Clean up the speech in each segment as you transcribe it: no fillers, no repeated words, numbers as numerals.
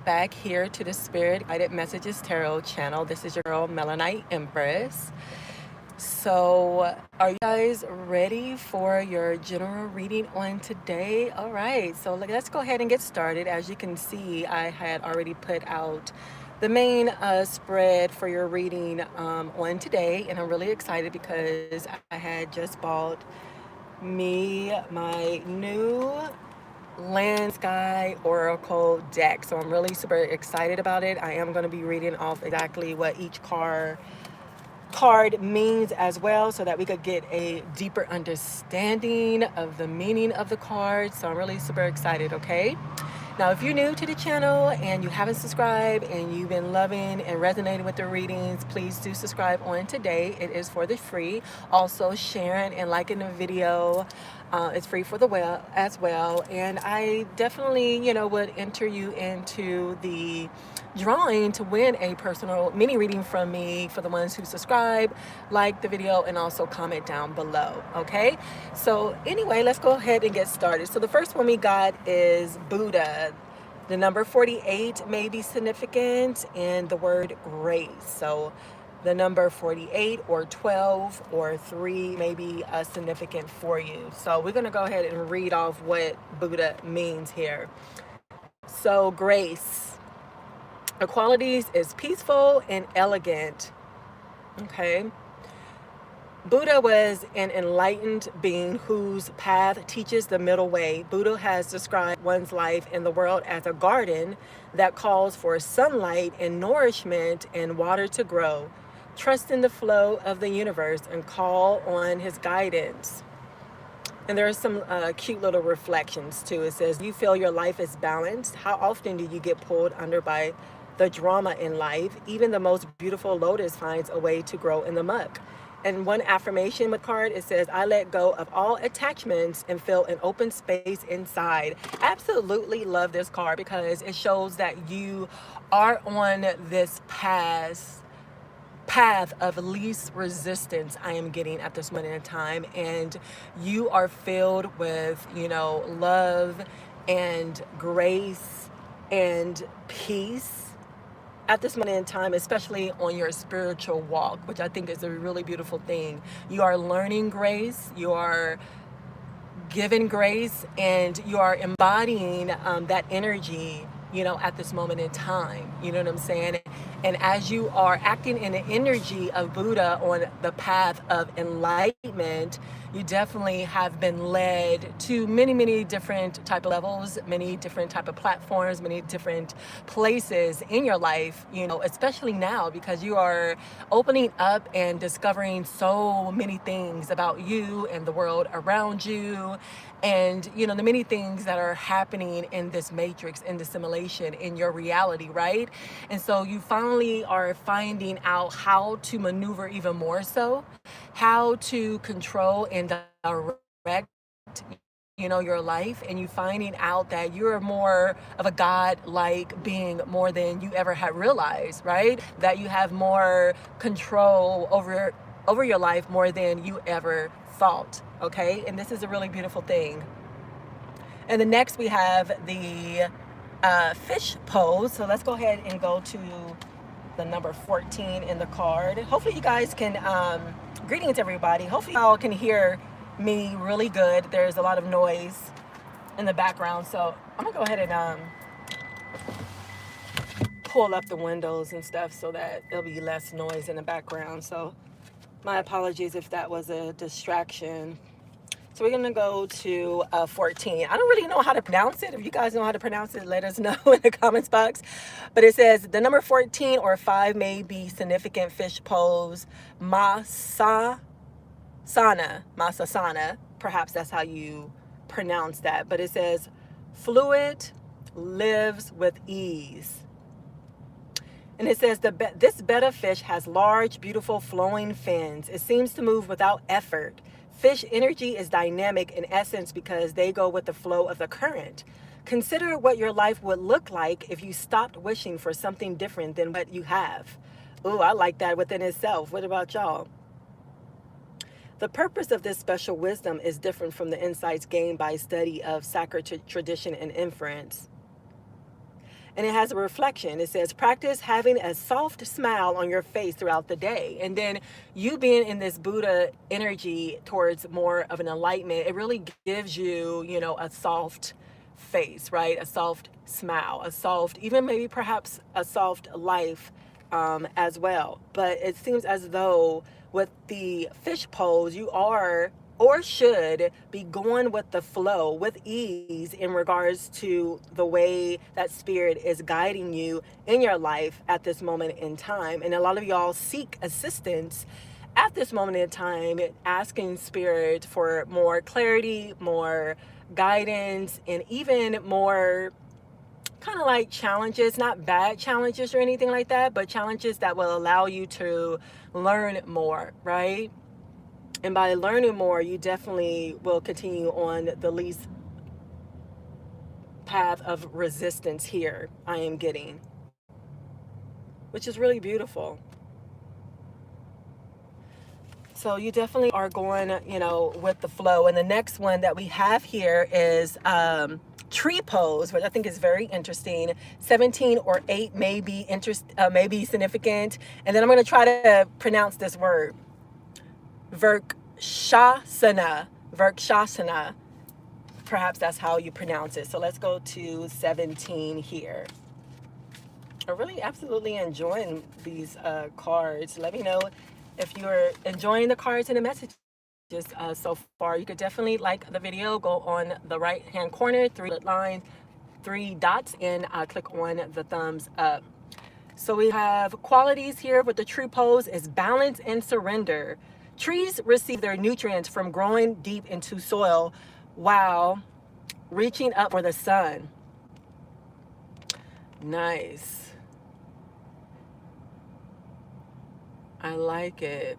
back here to the Spirit Guided Messages Tarot channel. This is your girl, Melanite Empress. So, are you guys ready for your general reading on today? All right, so let's go ahead and get started. As you can see, I had already put out the main spread for your reading on today, and I'm really excited because I had just bought me my new Land Sky Oracle deck. So I'm really super excited about it. I am going to be reading off exactly what each card means as well, so that we could get a deeper understanding of the meaning of the cards. So I'm really super excited, okay? Now, if you're new to the channel and you haven't subscribed and you've been loving and resonating with the readings, please do subscribe on today. It is for the free. Also, sharing and liking the video. It's free for the well as well. And I definitely, would enter you into the drawing to win a personal mini reading from me for the ones who subscribe, like the video, and also comment down below. Okay, so anyway, let's go ahead and get started. So the first one we got is Buddha. The number 48 may be significant, and the word grace. So the number 48 or 12 or 3 may be significant for you. So we're going to go ahead and read off what Buddha means here. So grace. The qualities is peaceful and elegant. Okay. Buddha was an enlightened being whose path teaches the middle way. Buddha has described one's life in the world as a garden that calls for sunlight and nourishment and water to grow. Trust in the flow of the universe and call on his guidance. And there are some cute little reflections too. It says, you feel your life is balanced. How often do you get pulled under by the drama in life? Even the most beautiful lotus finds a way to grow in the muck. And one affirmation with card, it says, I let go of all attachments and feel an open space inside. Absolutely love this card because it shows that you are on this path of least resistance I am getting at this moment in time, and you are filled with love and grace and peace at this moment in time, especially on your spiritual walk, which I think is a really beautiful thing. You are learning grace, you are given grace, and you are embodying that energy at this moment in time. You know what I'm saying? And as you are acting in the energy of Buddha on the path of enlightenment, you definitely have been led to many different type of levels, many different type of platforms, many different places in your life, especially now, because you are opening up and discovering so many things about you and the world around you, and the many things that are happening in this matrix, in the simulation, in your reality, right? And so you finally are finding out how to maneuver even more so, how to control and direct your life, and you finding out that you're more of a god-like being more than you ever had realized, right? That you have more control over your life more than you ever thought. Okay, and this is a really beautiful thing. And the next we have the fish pose. So let's go ahead and go to the number 14 in the card. Hopefully you guys can greetings everybody. Hopefully y'all can hear me really good. There's a lot of noise in the background, so I'm gonna go ahead and pull up the windows and stuff so that there'll be less noise in the background. So my apologies if that was a distraction. So we're gonna go to 14. I don't really know how to pronounce it. If you guys know how to pronounce it, let us know in the comments box. But it says the number 14 or 5 may be significant fish pose. Masasana. Perhaps that's how you pronounce that. But it says fluid, lives with ease. And it says this betta fish has large, beautiful, flowing fins. It seems to move without effort. Fish energy is dynamic in essence because they go with the flow of the current. Consider what your life would look like if you stopped wishing for something different than what you have. Ooh, I like that within itself. What about y'all? The purpose of this special wisdom is different from the insights gained by study of sacred tradition and inference. And it has a reflection. It says, practice having a soft smile on your face throughout the day. And then you being in this Buddha energy towards more of an enlightenment, it really gives you, you know, a soft face, right? A soft smile, a soft, even maybe perhaps a soft life as well. But it seems as though with the fish pose, you are or should be going with the flow with ease in regards to the way that spirit is guiding you in your life at this moment in time. And a lot of y'all seek assistance at this moment in time, asking spirit for more clarity, more guidance, and even more kind of like challenges, not bad challenges or anything like that, but challenges that will allow you to learn more, right? And by learning more, you definitely will continue on the least path of resistance here, I am getting, which is really beautiful. So you definitely are going, you know, with the flow. And the next one that we have here is tree pose, which I think is very interesting. 17 or 8 may be may be significant. And then I'm going to try to pronounce this word. Vrkshasana. Vrkshasana. Perhaps that's how you pronounce it. So let's go to 17 here. I'm really absolutely enjoying these cards. Let me know if you're enjoying the cards and the messages so far. You could definitely like the video. Go on the right hand corner, 3 lines, 3 dots, and click on the thumbs up. So we have qualities here with the tree pose is balance and surrender. Trees receive their nutrients from growing deep into soil while reaching up for the sun. Nice. I like it.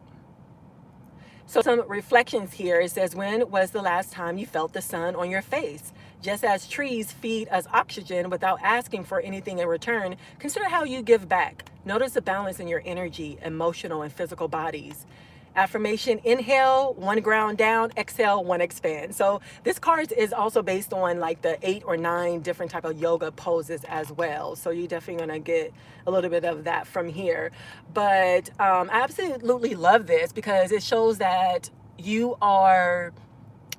So some reflections here. It says, when was the last time you felt the sun on your face? Just as trees feed us oxygen without asking for anything in return, consider how you give back. Notice the balance in your energy, emotional and physical bodies. Affirmation, inhale, 1 ground down, exhale, 1 expand. So this card is also based on like the 8 or 9 different type of yoga poses as well. So you're definitely going to get a little bit of that from here. But I absolutely love this because it shows that you are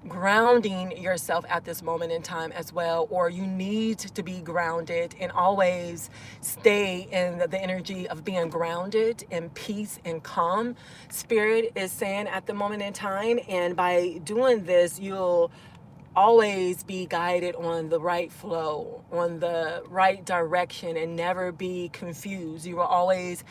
grounding yourself at this moment in time as well, or you need to be grounded and always stay in the energy of being grounded in peace and calm. Spirit is saying at the moment in time, and by doing this, you'll always be guided on the right flow, on the right direction, and never be confused. You will always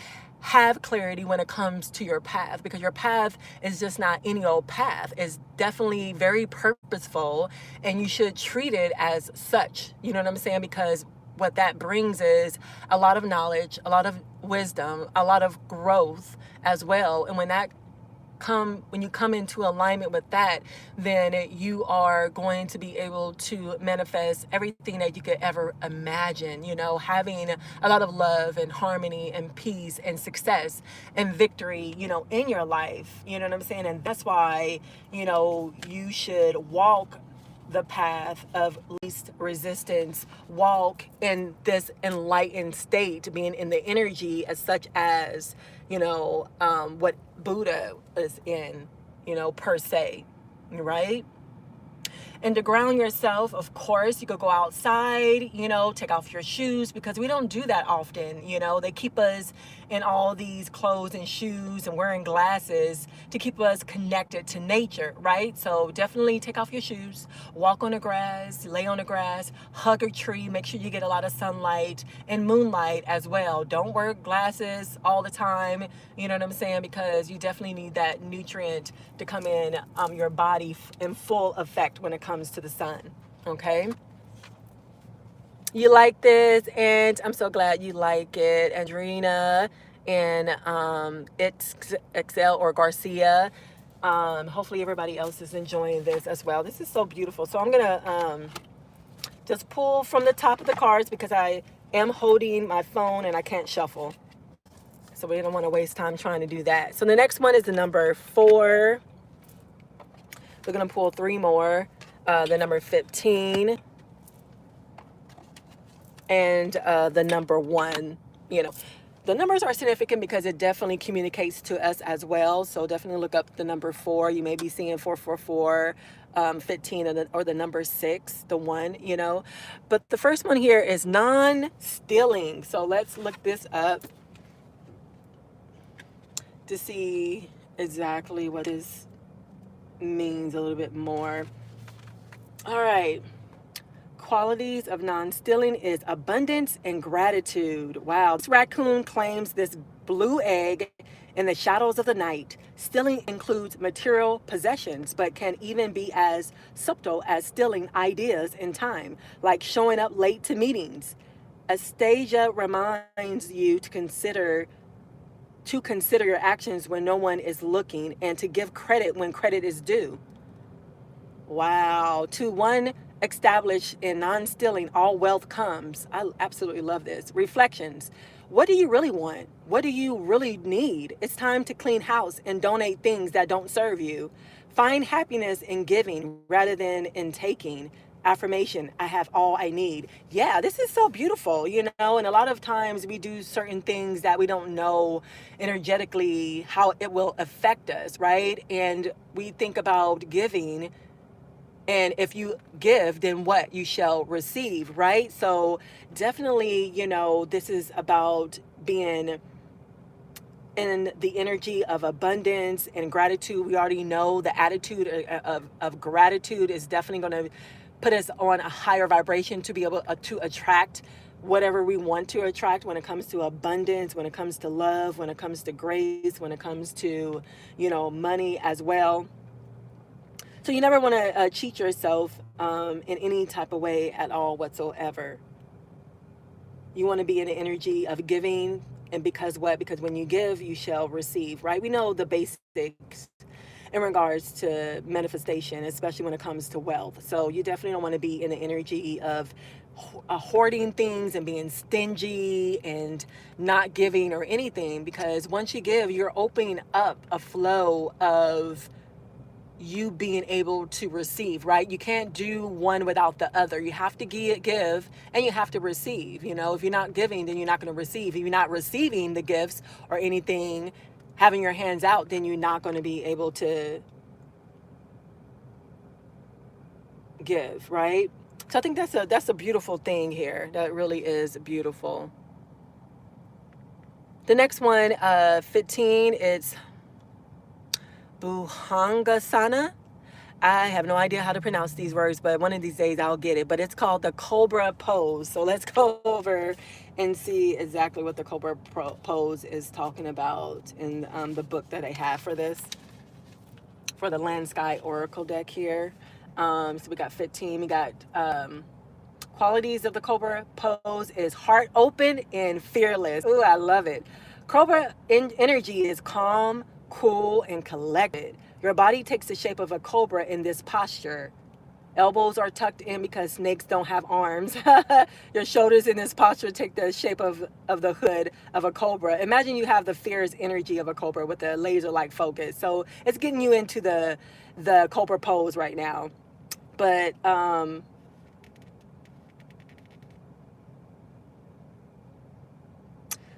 have clarity when it comes to your path, because your path is just not any old path. It's definitely very purposeful, and you should treat it as such. You know what I'm saying? Because what that brings is a lot of knowledge, a lot of wisdom, a lot of growth as well. And when you come into alignment with that, then you are going to be able to manifest everything that you could ever imagine, you know, having a lot of love and harmony and peace and success and victory, you know, in your life. You know what I'm saying? And that's why, you know, you should walk the path of least resistance, walk in this enlightened state, being in the energy as such as, you know, what Buddha is in, you know, per se, right? And to ground yourself, of course, you could go outside, you know, take off your shoes, because we don't do that often. You know, they keep us in all these clothes and shoes and wearing glasses to keep us connected to nature, right? So definitely take off your shoes, walk on the grass, lay on the grass, hug a tree, make sure you get a lot of sunlight and moonlight as well. Don't wear glasses all the time, you know what I'm saying? Because you definitely need that nutrient to come in your body in full effect when it comes to the sun. Okay, you like this, and I'm so glad you like it, Andrina and it's Excel or Garcia. Hopefully everybody else is enjoying this as well. This is so beautiful. So I'm gonna just pull from the top of the cards because I am holding my phone and I can't shuffle, so we don't want to waste time trying to do that. So the next one is the number 4. We're gonna pull 3 more. The number 15 and the number 1. You know, the numbers are significant because it definitely communicates to us as well. So definitely look up the number 4. You may be seeing 444, 15, or the number 6, the 1, you know. But the first one here is non-stealing. So let's look this up to see exactly what this means a little bit more. All right. Qualities of non-stealing is abundance and gratitude. Wow. This raccoon claims this blue egg in the shadows of the night. Stealing includes material possessions, but can even be as subtle as stealing ideas in time, like showing up late to meetings. Astasia reminds you to consider your actions when no one is looking and to give credit when credit is due. Wow. To one established in non-stealing, all wealth comes. I absolutely love this. Reflections. What do you really want? What do you really need? It's time to clean house and donate things that don't serve you. Find happiness in giving rather than in taking. Affirmation, I have all I need. Yeah, this is so beautiful, you know, and a lot of times we do certain things that we don't know energetically how it will affect us, right? And we think about giving, and if you give, then what? You shall receive, right? So definitely, you know, this is about being in the energy of abundance and gratitude. We already know the attitude of gratitude is definitely going to put us on a higher vibration to be able to attract whatever we want to attract when it comes to abundance, when it comes to love, when it comes to grace, when it comes to, you know, money as well. So you never want to cheat yourself in any type of way at all whatsoever. You want to be in the energy of giving, and because what? Because when you give, you shall receive, right? We know the basics in regards to manifestation, especially when it comes to wealth. So you definitely don't want to be in the energy of hoarding things and being stingy and not giving or anything, because once you give, you're opening up a flow of you being able to receive, right? You can't do one without the other. You have to give and you have to receive. You know, if you're not giving, then you're not going to receive. If you're not receiving the gifts or anything, having your hands out, then you're not going to be able to give, right? So I think that's a beautiful thing here. That really is beautiful. The next one, 15, it's Buhangasana. I have no idea how to pronounce these words, but one of these days I'll get it. But it's called the Cobra Pose. So let's go over and see exactly what the Cobra Pose is talking about in the book that I have for this, for the Land Sky Oracle deck here. So we got 15. We got qualities of the Cobra Pose is heart open and fearless. Ooh, I love it. Cobra energy is calm, cool, and collected. Your body takes the shape of a cobra in this posture. Elbows are tucked in because snakes don't have arms. Your shoulders in this posture take the shape of the hood of a cobra. Imagine you have the fierce energy of a cobra with a laser-like focus. So it's getting you into the cobra pose right now. But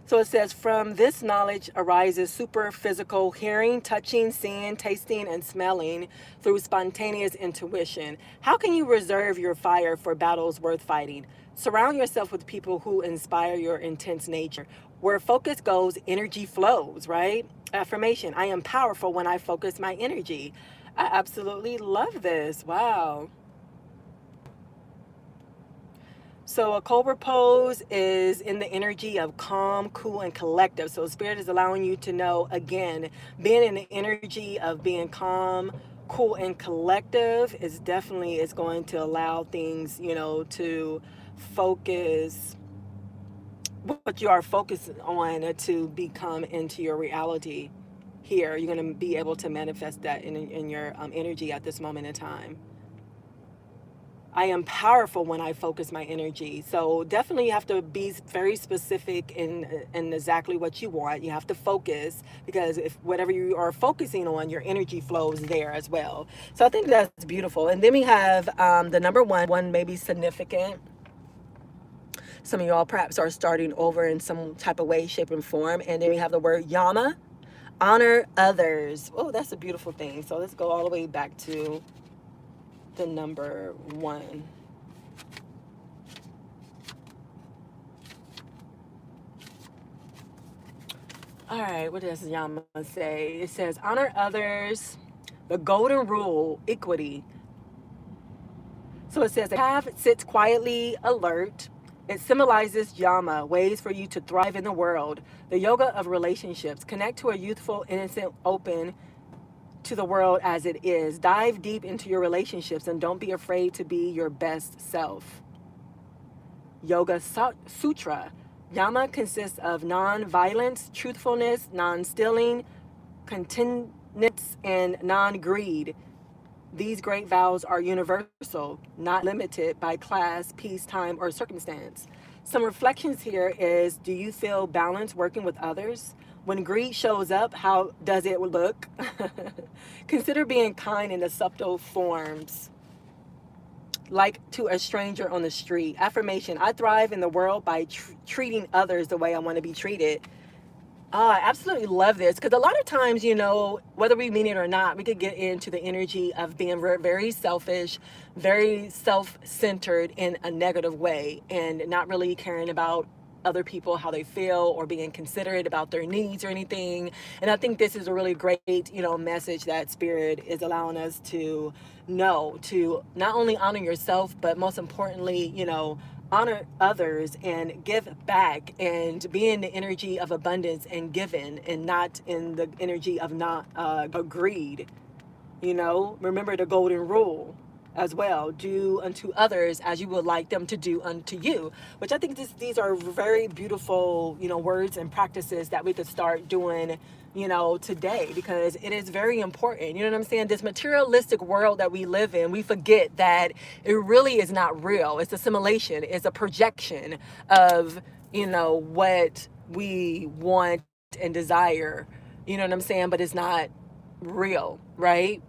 so it says, from this knowledge arises super physical hearing, touching, seeing, tasting, and smelling through spontaneous intuition. How can you reserve your fire for battles worth fighting? Surround yourself with people who inspire your intense nature. Where focus goes, energy flows, right? Affirmation, I am powerful when I focus my energy. I absolutely love this. Wow. So a cobra pose is in the energy of calm, cool, and collective. So Spirit is allowing you to know, again, being in the energy of being calm, cool, and collective is going to allow things, you know, to focus what you are focused on to become into your reality here. You're going to be able to manifest that in your energy at this moment in time. I am powerful when I focus my energy. So definitely you have to be very specific in exactly what you want. You have to focus, because if whatever you are focusing on, your energy flows there as well. So I think that's beautiful. And then we have the number one may be significant. Some of y'all perhaps are starting over in some type of way, shape, and form. And then we have the word yama, honor others. Oh, that's a beautiful thing. So let's go all the way back to the number 1. All right, what does Yama say? It says, honor others, the golden rule, equity. So it says, the calf sits quietly alert. It symbolizes Yama, ways for you to thrive in the world. The yoga of relationships. Connect to a youthful, innocent, open to the world as it is. Dive deep into your relationships and don't be afraid to be your best self. Yoga Sutra. Yama consists of non-violence, truthfulness, non-stealing, continence, and non-greed. These great vows are universal, not limited by class, peace, time, or circumstance. Some reflections here is, do you feel balanced working with others? When greed shows up, how does it look? Consider being kind in the subtle forms, like to a stranger on the street. Affirmation, I thrive in the world by treating others the way I want to be treated. I absolutely love this because a lot of times, whether we mean it or not, we could get into the energy of being very selfish, very self-centered in a negative way, and not really caring about other people, how they feel, or being considerate about their needs or anything. And I think this is a really great, message that Spirit is allowing us to know, to not only honor yourself, but most importantly, honor others and give back and be in the energy of abundance and giving, and not in the energy of not greed. Remember the golden rule as well. Do unto others as you would like them to do unto you, which I think these are very beautiful, words and practices that we could start doing, today, because it is very important. You know what I'm saying? This materialistic world that we live in, we forget that it really is not real. It's a simulation. It's a projection of, what we want and desire. You know what I'm saying? But it's not real, right?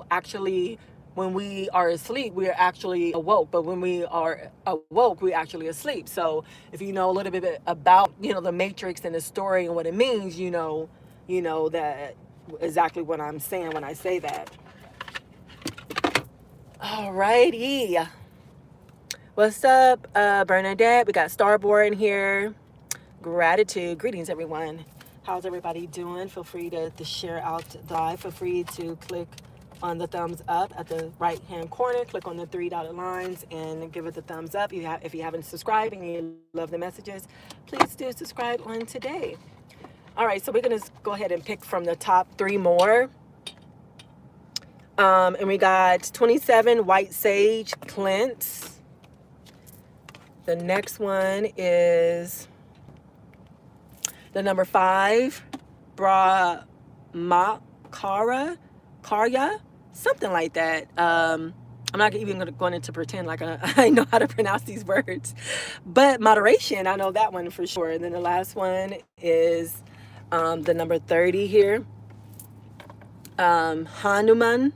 Actually, when we are asleep, we are actually awoke. But when we are awoke, we actually asleep. So if you know a little bit about, the matrix and the story and what it means, you know that exactly what I'm saying when I say that. All righty. What's up, Bernadette? We got Starboard in here. Gratitude. Greetings, everyone. How's everybody doing? Feel free to share out the live. Feel free to click on the thumbs up at the right hand corner. Click on the 3 dotted lines and give it the thumbs up. If you haven't subscribed and you love the messages, please do subscribe on today. All right, so we're going to go ahead and pick from the top 3 more. And we got 27, White Sage Cleanse. The next one is the number 5, Brahmakara, Karya, something like that. I'm not even going to pretend like I know how to pronounce these words. But moderation, I know that one for sure. And then the last one is the number 30 here. Hanuman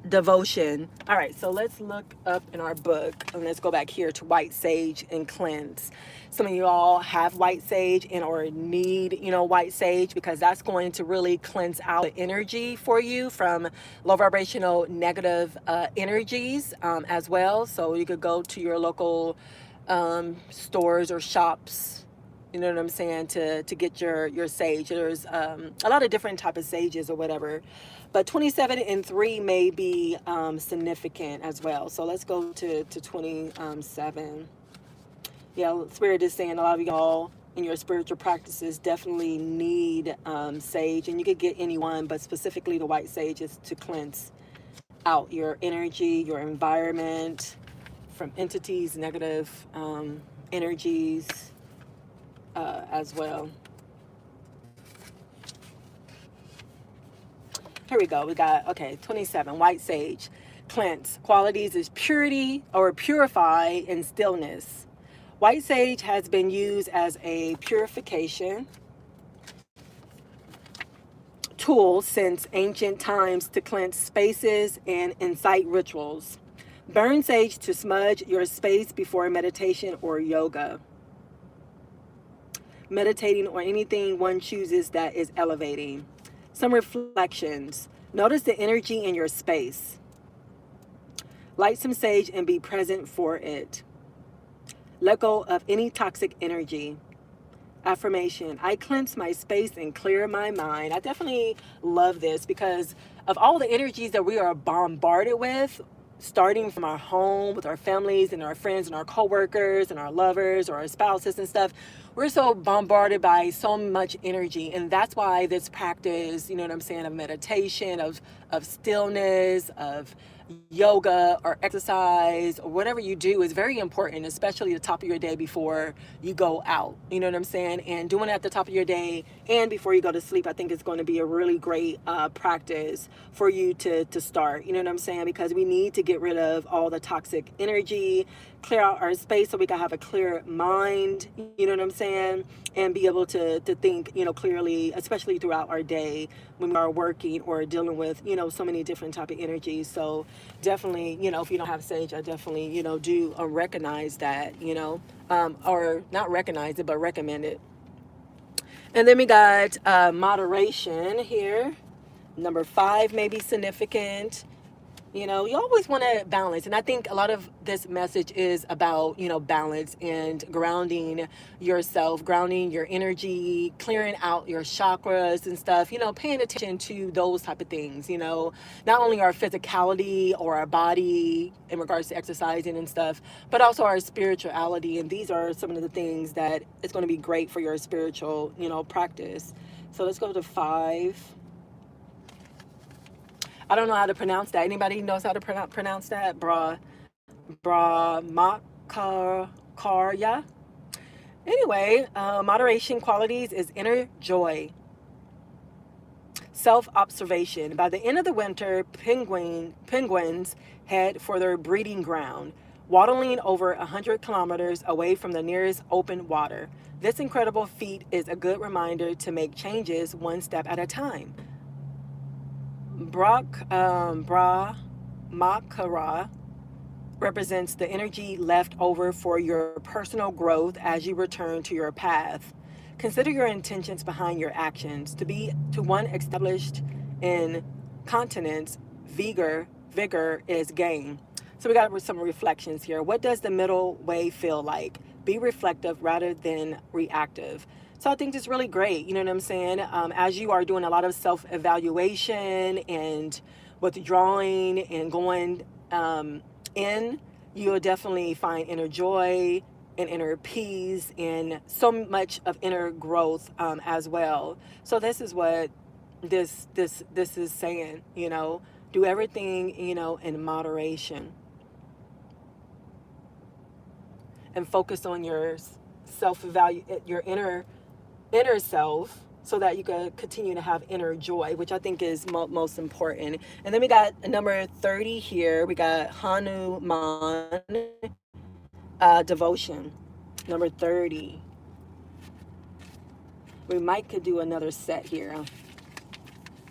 Devotion. All right, so let's look up in our book and let's go back here to White Sage and Cleanse. Some of you all have white sage and or need, white sage, because that's going to really cleanse out the energy for you from low vibrational negative energies as well. So you could go to your local stores or shops, you know what I'm saying, to get your sage. There's a lot of different type of sages or whatever. But 27 and 3 may be significant as well. So let's go to 27. Yeah, Spirit is saying a lot of y'all in your spiritual practices definitely need sage. And you could get any one, but specifically the white sage is to cleanse out your energy, your environment from entities, negative energies as well. Here we go. We got, 27, White Sage. Cleanse. Qualities is purity or purify and stillness. White Sage has been used as a purification tool since ancient times to cleanse spaces and incite rituals. Burn sage to smudge your space before meditation or yoga. meditating, or anything one chooses that is elevating. Some reflections. Notice the energy in your space. Light some sage and be present for it. Let go of any toxic energy. Affirmation. I cleanse my space and clear my mind. I definitely love this because of all the energies that we are bombarded with, starting from our home, with our families and our friends and our coworkers and our lovers or our spouses and stuff. We're so bombarded by so much energy, and that's why this practice, you know what I'm saying, of meditation, of stillness, of yoga or exercise or whatever you do is very important, especially the top of your day before you go out. You know what I'm saying? And doing it at the top of your day and before you go to sleep, I think is going to be a really great practice for you to start. You know what I'm saying? Because we need to get rid of all the toxic energy, clear out our space so we can have a clear mind, you know what I'm saying, and be able to think, you know, clearly, especially throughout our day when we are working or dealing with, you know, so many different type of energies. So definitely, you know, if you don't have sage, I definitely, you know, do recognize that, you know, or not recognize it, but recommend it. And then we got moderation here. Number 5 may be significant. You know, you always want to balance. And I think a lot of this message is about, you know, balance and grounding yourself, grounding your energy, clearing out your chakras and stuff, you know, paying attention to those type of things, you know, not only our physicality or our body in regards to exercising and stuff, but also our spirituality. And these are some of the things that it's going to be great for your spiritual, you know, practice. So let's go to 5. I don't know how to pronounce that. Anybody knows how to pronounce that? Brahmakarya. Anyway, moderation qualities is inner joy, self-observation. By the end of the winter, penguins head for their breeding ground, waddling over 100 kilometers away from the nearest open water. This incredible feat is a good reminder to make changes one step at a time. Brahmakara represents the energy left over for your personal growth as you return to your path. Consider your intentions behind your actions. To one established in continence, vigor is gain. So we got some reflections here. What does the middle way feel like? Be reflective rather than reactive. So I think it's really great, you know what I'm saying? As you are doing a lot of self-evaluation and withdrawing and going in, you'll definitely find inner joy and inner peace and so much of inner growth as well. So this is what this is saying, you know, do everything, you know, in moderation and focus on your self-evaluate, your inner self, so that you can continue to have inner joy, which I think is most important. And then we got number 30 here. We got Hanuman devotion. Number 30. We might could do another set here,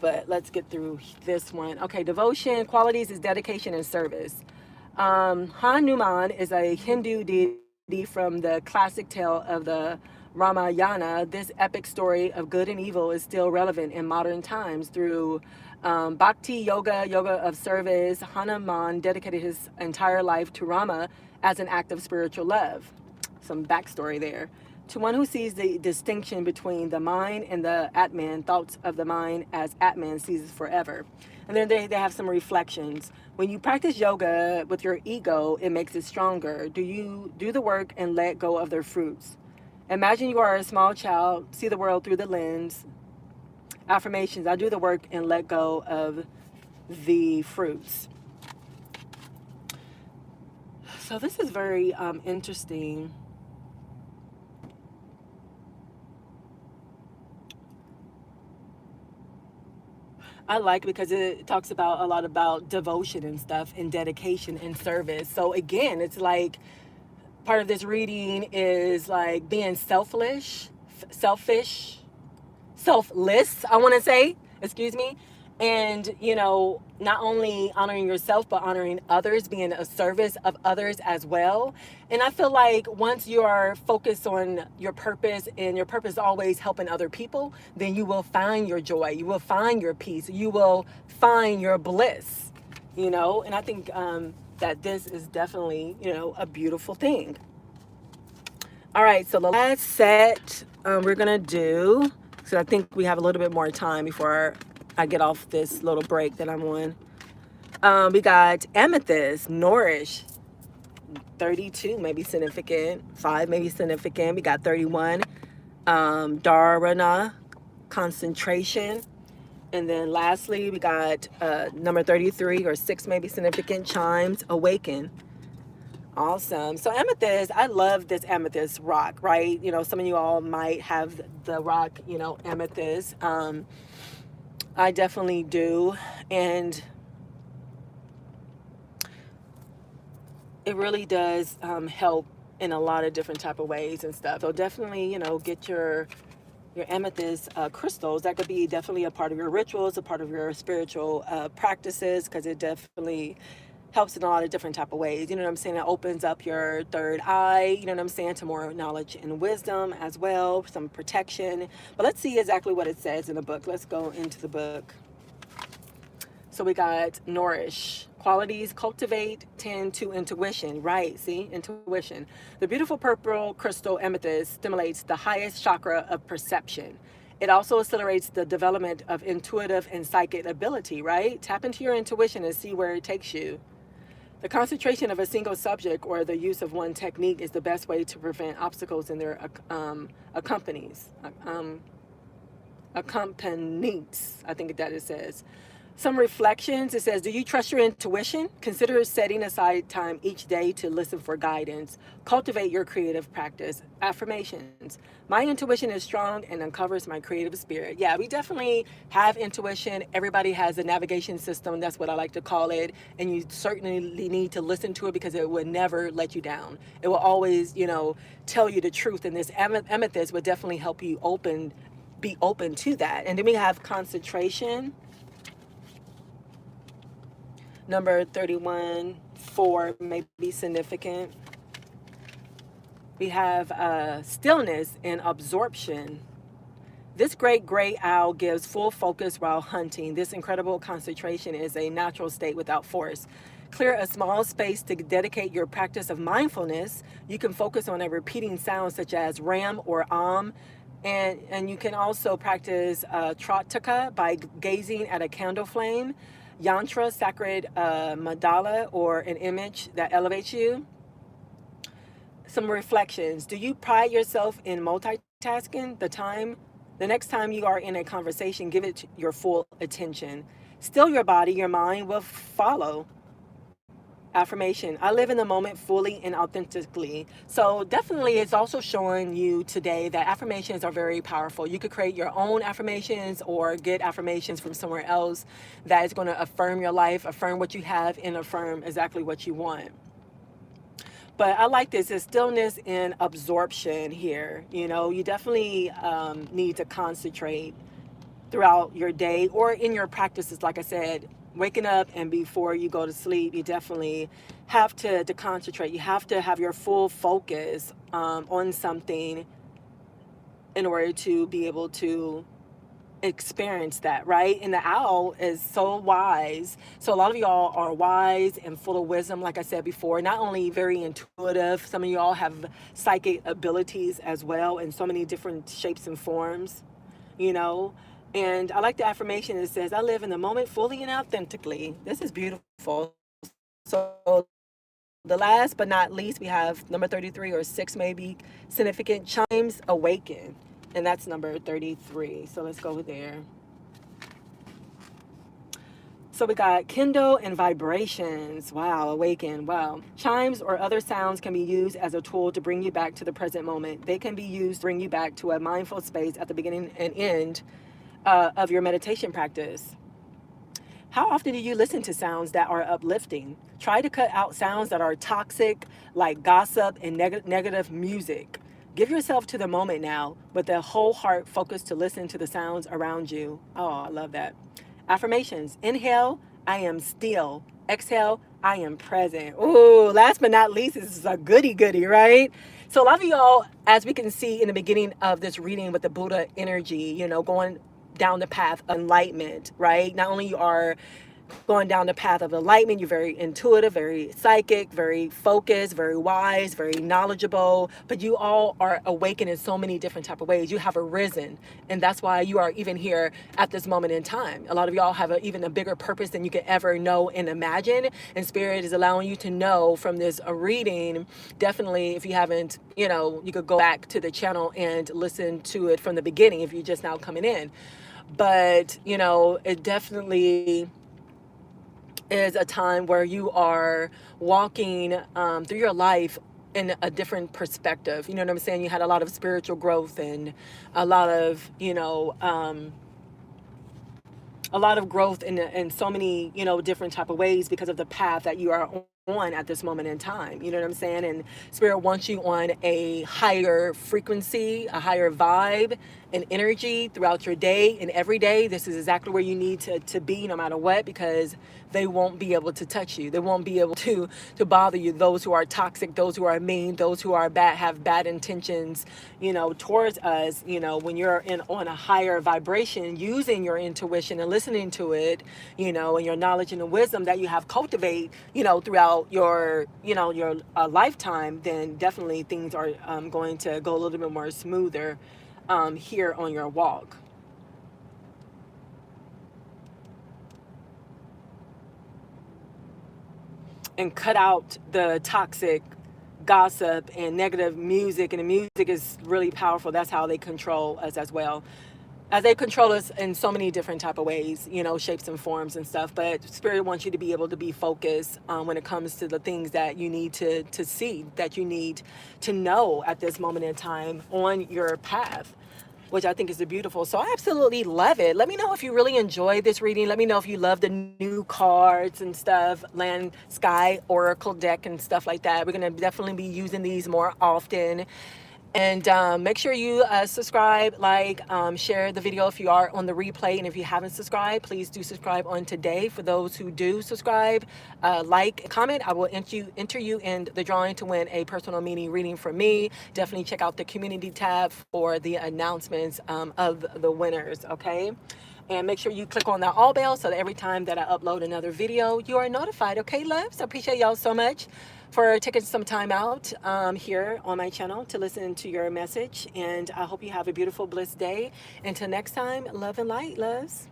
but let's get through this one. Okay, devotion qualities is dedication and service. Hanuman is a Hindu deity from the classic tale of the Ramayana. This epic story of good and evil is still relevant in modern times. Through bhakti yoga of service, Hanuman dedicated his entire life to Rama as an act of spiritual love. Some backstory there. To one who sees the distinction between the mind and the Atman, thoughts of the mind as Atman seizes forever. And then they have some reflections. When you practice yoga with your ego, it makes it stronger. Do you do the work and let go of their fruits? Imagine you are a small child, see the world through the lens. Affirmations, I do the work and let go of the fruits. So this is very interesting. I like because it talks about a lot about devotion and stuff and dedication and service. So again, it's like part of this reading is like being selfless, I want to say, excuse me, And not only honoring yourself but honoring others, being a service of others as well. And I feel like once you are focused on your purpose, and your purpose is always helping other people, then you will find your joy, you will find your peace, you will find your bliss. And I think that this is definitely a beautiful thing. All right, so the last set we're gonna do, so I think we have a little bit more time before I get off this little break that I'm on. We got Amethyst, Nourish, 32 maybe significant, 5 maybe significant. We got 31, Dharana, Concentration. And then lastly, we got number 33 or 6 maybe significant, Chimes, Awaken. Awesome. So amethyst, I love this amethyst rock, right? Some of you all might have the rock, amethyst. I definitely do. And it really does help in a lot of different type of ways and stuff. So definitely, get your amethyst crystals. That could be definitely a part of your rituals, a part of your spiritual practices, because it definitely helps in a lot of different type of ways. You know what I'm saying? It opens up your third eye, you know what I'm saying, to more knowledge and wisdom as well, some protection. But let's see exactly what it says in the book. Let's go into the book. So we got Nourish. Qualities cultivate, tend to intuition. Right, see? Intuition. The beautiful purple crystal amethyst stimulates the highest chakra of perception. It also accelerates the development of intuitive and psychic ability, right? Tap into your intuition and see where it takes you. The concentration of a single subject or the use of one technique is the best way to prevent obstacles in their accompanies. Accompanies, I think that it says. Some reflections, it says, do you trust your intuition? Consider setting aside time each day to listen for guidance. Cultivate your creative practice. Affirmations. My intuition is strong and uncovers my creative spirit. Yeah, we definitely have intuition. Everybody has a navigation system. That's what I like to call it. And you certainly need to listen to it, because it would never let you down. It will always, tell you the truth. And this amethyst would definitely help you be open to that. And then we have concentration. Number 31, 4 may be significant. We have stillness and absorption. This great gray owl gives full focus while hunting. This incredible concentration is a natural state without force. Clear a small space to dedicate your practice of mindfulness. You can focus on a repeating sound such as ram or and you can also practice Trataka by gazing at a candle flame. Yantra, sacred mandala, or an image that elevates you. Some reflections. Do you pride yourself in multitasking? The next time you are in a conversation, give it your full attention. Still your body, your mind will follow. Affirmation. I live in the moment fully and authentically. So definitely it's also showing you today that affirmations are very powerful. You could create your own affirmations or get affirmations from somewhere else that is going to affirm your life, affirm what you have, and affirm exactly what you want. But I like this. It's stillness and absorption here. You definitely need to concentrate throughout your day or in your practices. Like I said, waking up and before you go to sleep, you definitely have to concentrate. You have to have your full focus on something in order to be able to experience that, right? And the owl is so wise. So a lot of y'all are wise and full of wisdom, like I said before. Not only very intuitive, some of y'all have psychic abilities as well in so many different shapes and forms, And I like the affirmation that says, I live in the moment fully and authentically. This is beautiful. So the last but not least, we have number 33 or 6 maybe significant, Chimes, Awaken. And that's number 33. So let's go there. So we got Kindle and vibrations. Wow, awaken. Wow. Chimes or other sounds can be used as a tool to bring you back to the present moment. They can be used to bring you back to a mindful space at the beginning and end of your meditation practice. How often do you listen to sounds that are uplifting? Try to cut out sounds that are toxic, like gossip and negative music. Give yourself to the moment now with a whole heart focus to listen to the sounds around you. Oh, I love that. Affirmations. Inhale, I am still. Exhale, I am present. Ooh, last but not least, this is a goody goody, right? So a lot of y'all, as we can see in the beginning of this reading with the Buddha energy, going down the path of enlightenment, right? Not only you are going down the path of enlightenment, you're very intuitive, very psychic, very focused, very wise, very knowledgeable, but you all are awakened in so many different type of ways. You have arisen, and that's why you are even here at this moment in time. A lot of y'all have even a bigger purpose than you could ever know and imagine, and Spirit is allowing you to know from this reading. Definitely, if you haven't, you could go back to the channel and listen to it from the beginning if you're just now coming in. But it definitely is a time where you are walking through your life in a different perspective. You know what I'm saying? You had a lot of spiritual growth and a lot of, a lot of growth in so many, different type of ways because of the path that you are on at this moment in time. You know what I'm saying? And Spirit wants you on a higher frequency, a higher vibe and energy throughout your day and every day. This is exactly where you need to be no matter what, because they won't be able to touch you. They won't be able to bother you. Those who are toxic, those who are mean, those who are bad, have bad intentions, towards us. When you're on a higher vibration, using your intuition and listening to it, and your knowledge and the wisdom that you have cultivate, throughout your, your lifetime, then definitely things are going to go a little bit more smoother here on your walk. And cut out the toxic gossip and negative music. And the music is really powerful. That's how they control us as well. As they control us in so many different type of ways, shapes and forms and stuff. But Spirit wants you to be able to be focused when it comes to the things that you need to see, that you need to know at this moment in time on your path, which I think is beautiful. So I absolutely love it. Let me know if you really enjoy this reading. Let me know if you love the new cards and stuff, Land, Sky, Oracle deck and stuff like that. We're going to definitely be using these more often. And make sure you subscribe, share the video if you are on the replay. And if you haven't subscribed, please do subscribe on today. For those who do subscribe, comment. I will enter you in the drawing to win a personal mini reading from me. Definitely check out the community tab for the announcements of the winners, okay? And make sure you click on that all bell so that every time that I upload another video, you are notified. Okay, loves? I appreciate y'all so much for taking some time out here on my channel to listen to your message. And I hope you have a beautiful, blessed day. Until next time, love and light, loves.